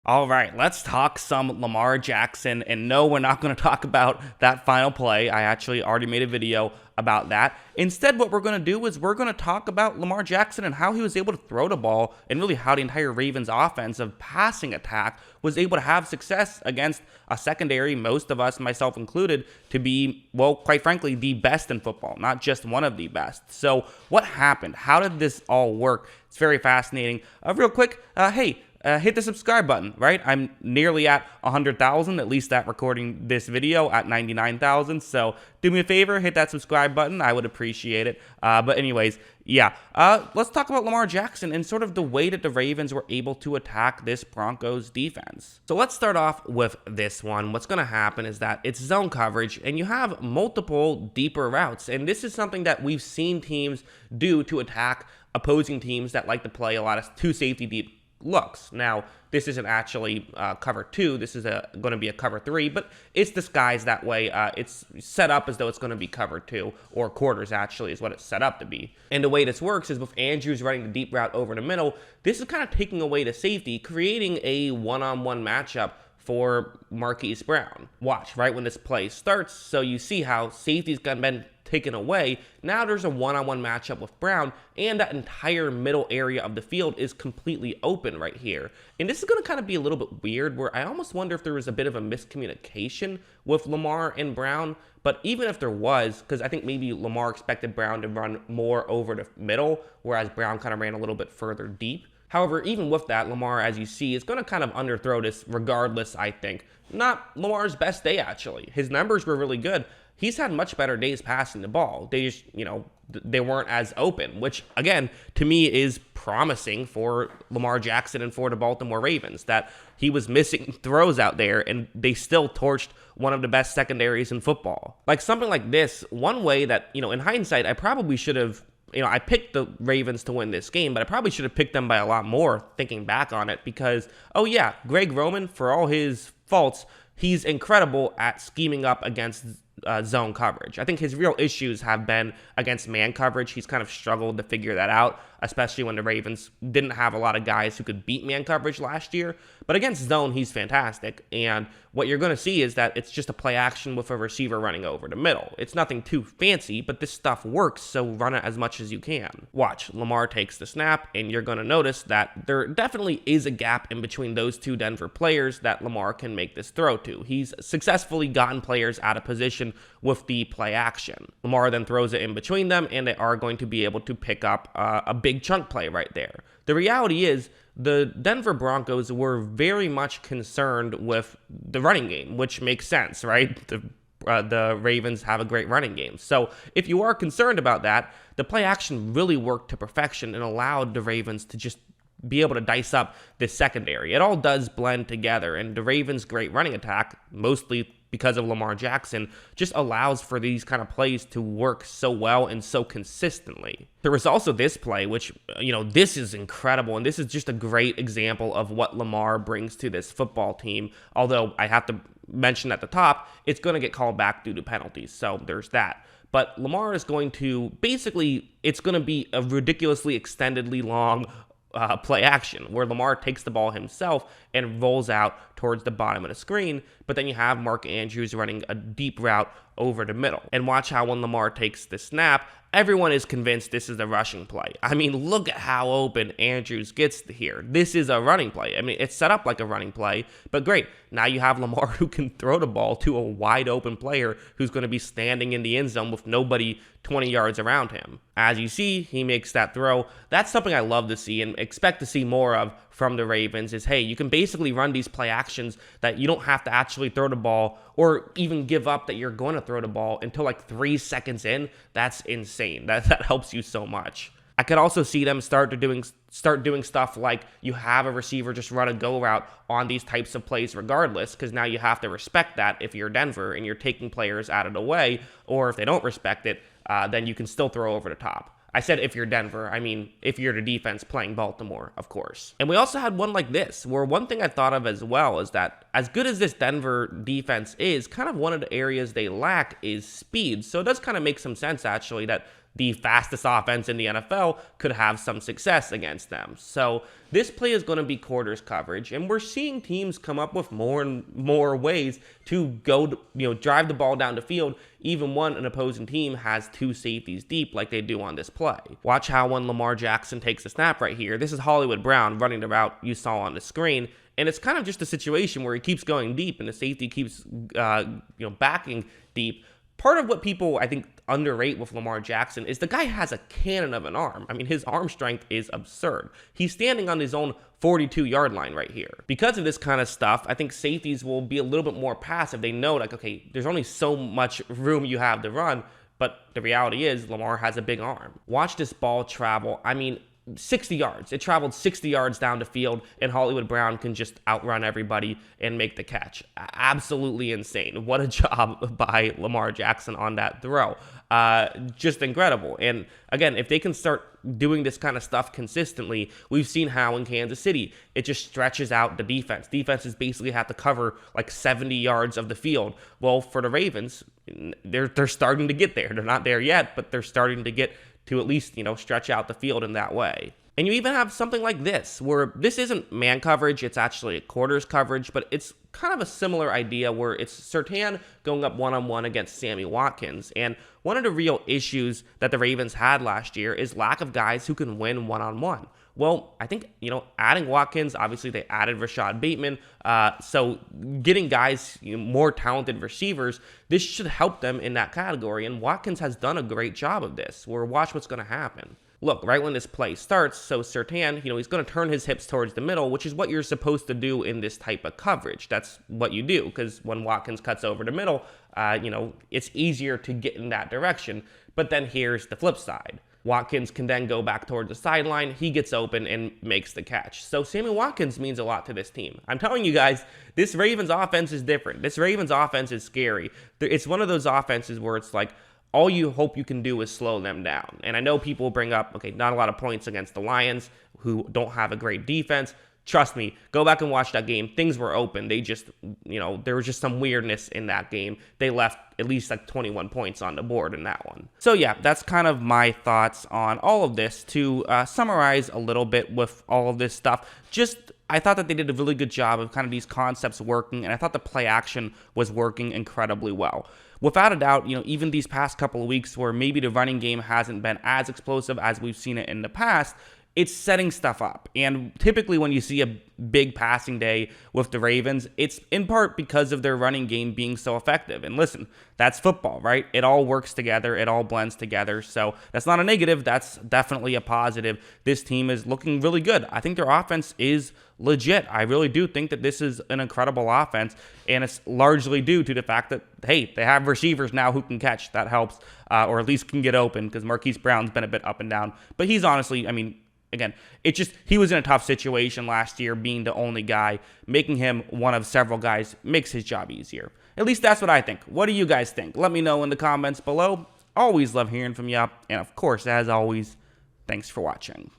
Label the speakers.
Speaker 1: All right, let's talk some Lamar Jackson. And no, we're not going to talk about that final play. I actually already made a video about that. Instead, what we're going to do is we're going to talk about Lamar Jackson and how he was able to throw the ball, and really how the entire Ravens offensive passing attack was able to have success against a secondary, most of us, myself included, to be, well, quite frankly, the best in football, not just one of the best. So what happened? How did this all work? It's very fascinating. Real quick, hit the subscribe button, right? I'm nearly at 100,000, at least at recording this video, at 99,000. So do me a favor, hit that subscribe button. I would appreciate it. But anyways, yeah. Let's talk about Lamar Jackson and sort of the way that the Ravens were able to attack this Broncos defense. So let's start off with this one. What's going to happen is that it's zone coverage, and you have multiple deeper routes. And this is something that we've seen teams do to attack opposing teams that like to play a lot of two safety deep looks. Now, this isn't actually cover 2. This is going to be a cover 3, but it's disguised that way. It's set up as though it's going to be cover 2, or quarters actually is what it's set up to be. And the way this works is with Andrews running the deep route over the middle, this is kind of taking away the safety, creating a one-on-one matchup for Marquise Brown. Watch, right when this play starts, so you see how safety's been taken away. Now there's a one-on-one matchup with Brown, and that entire middle area of the field is completely open right here. And this is going to kind of be a little bit weird, where I almost wonder if there was a bit of a miscommunication with Lamar and Brown. But even if there was, because I think maybe Lamar expected Brown to run more over the middle, whereas Brown kind of ran a little bit further deep. However, even with that, Lamar, as you see, is going to kind of underthrow this regardless, I think. Not Lamar's best day, actually. His numbers were really good. He's had much better days passing the ball. They just, they weren't as open, which, again, to me is promising for Lamar Jackson and for the Baltimore Ravens, that he was missing throws out there, and they still torched one of the best secondaries in football. Like something like this, one way that, in hindsight, I probably should have, I picked the Ravens to win this game, but I probably should have picked them by a lot more thinking back on it, because, oh yeah, Greg Roman, for all his faults, he's incredible at scheming up against zone coverage. I think his real issues have been against man coverage. He's kind of struggled to figure that out, especially when the Ravens didn't have a lot of guys who could beat man coverage last year. But against zone, he's fantastic. And what you're going to see is that it's just a play action with a receiver running over the middle. It's nothing too fancy, but this stuff works, so run it as much as you can. Watch, Lamar takes the snap, and you're going to notice that there definitely is a gap in between those two Denver players that Lamar can make this throw to. He's successfully gotten players out of position with the play action. Lamar then throws it in between them, and they are going to be able to pick up a big chunk play right there. The reality is, the Denver Broncos were very much concerned with the running game, which makes sense, right? The Ravens have a great running game. So if you are concerned about that, the play action really worked to perfection and allowed the Ravens to just be able to dice up this secondary. It all does blend together, and the Ravens' great running attack, mostly because of Lamar Jackson, just allows for these kind of plays to work so well and so consistently. There was also this play, which, this is incredible, and this is just a great example of what Lamar brings to this football team, although I have to mention at the top, it's going to get called back due to penalties, so there's that. But Lamar is going to, basically, it's going to be a ridiculously extendedly long play action where Lamar takes the ball himself and rolls out towards the bottom of the screen, but then you have Mark Andrews running a deep route over the middle. And watch how when Lamar takes the snap, everyone is convinced this is a rushing play. I mean, look at how open Andrews gets here. This is a running play. I mean, it's set up like a running play, but great. Now you have Lamar who can throw the ball to a wide open player who's going to be standing in the end zone with nobody 20 yards around him. As you see, he makes that throw. That's something I love to see and expect to see more of from the Ravens is, hey, you can basically run these play actions that you don't have to actually throw the ball or even give up that you're going to throw the ball until like 3 seconds in. That's insane. That helps you so much. I could also see them start doing stuff like you have a receiver just run a go route on these types of plays regardless, because now you have to respect that if you're Denver and you're taking players out of the way, or if they don't respect it, then you can still throw over the top. I said if you're Denver, I mean if you're the defense playing Baltimore, of course. And we also had one like this, where one thing I thought of as well is that as good as this Denver defense is, kind of one of the areas they lack is speed. So it does kind of make some sense, actually, that the fastest offense in the NFL could have some success against them. So this play is going to be quarters coverage, and we're seeing teams come up with more and more ways to go, drive the ball down the field, even when an opposing team has two safeties deep like they do on this play. Watch how when Lamar Jackson takes a snap right here, this is Hollywood Brown running the route you saw on the screen, and it's kind of just a situation where he keeps going deep and the safety keeps, backing deep. Part of what people, I think, underrate with Lamar Jackson is the guy has a cannon of an arm. I mean, his arm strength is absurd. He's standing on his own 42-yard line right here. Because of this kind of stuff, I think safeties will be a little bit more passive. They know, like, okay, there's only so much room you have to run, but the reality is Lamar has a big arm. Watch this ball travel. I mean, 60 yards. It traveled 60 yards down the field, and Hollywood Brown can just outrun everybody and make the catch. Absolutely insane. What a job by Lamar Jackson on that throw. Just incredible. And again, if they can start doing this kind of stuff consistently, we've seen how in Kansas City, it just stretches out the defense. Defenses basically have to cover like 70 yards of the field. Well, for the Ravens, they're starting to get there. They're not there yet, but they're starting to get to at least, stretch out the field in that way. And you even have something like this, where this isn't man coverage, it's actually a quarters coverage, but it's kind of a similar idea where it's Surtain going up one-on-one against Sammy Watkins. And one of the real issues that the Ravens had last year is lack of guys who can win one-on-one. Well, I think, adding Watkins, obviously they added Rashad Bateman, so getting guys, more talented receivers, this should help them in that category, and Watkins has done a great job of this, where watch what's going to happen. Look, right when this play starts, so Surtain, he's going to turn his hips towards the middle, which is what you're supposed to do in this type of coverage. That's what you do, because when Watkins cuts over the middle, it's easier to get in that direction, but then here's the flip side. Watkins can then go back towards the sideline. He gets open and makes the catch. So Sammy Watkins means a lot to this team. I'm telling you guys, this Ravens offense is different. This Ravens offense is scary. It's one of those offenses where it's like, all you hope you can do is slow them down. And I know people bring up, okay, not a lot of points against the Lions, who don't have a great defense. Trust me, go back and watch that game. Things were open. They just, there was just some weirdness in that game. They left at least like 21 points on the board in that one. So yeah, that's kind of my thoughts on all of this. To summarize a little bit with all of this stuff, I thought that they did a really good job of kind of these concepts working, and I thought the play action was working incredibly well. Without a doubt, even these past couple of weeks where maybe the running game hasn't been as explosive as we've seen it in the past, it's setting stuff up. And typically when you see a big passing day with the Ravens, it's in part because of their running game being so effective. And listen, that's football, right? It all works together. It all blends together. So that's not a negative. That's definitely a positive. This team is looking really good. I think their offense is legit. I really do think that this is an incredible offense, and it's largely due to the fact that, hey, they have receivers now who can catch. That helps, or at least can get open, because Marquise Brown's been a bit up and down. But he's honestly, again, he was in a tough situation last year, being the only guy. Making him one of several guys makes his job easier. At least that's what I think. What do you guys think? Let me know in the comments below. Always love hearing from you. And of course, as always, thanks for watching.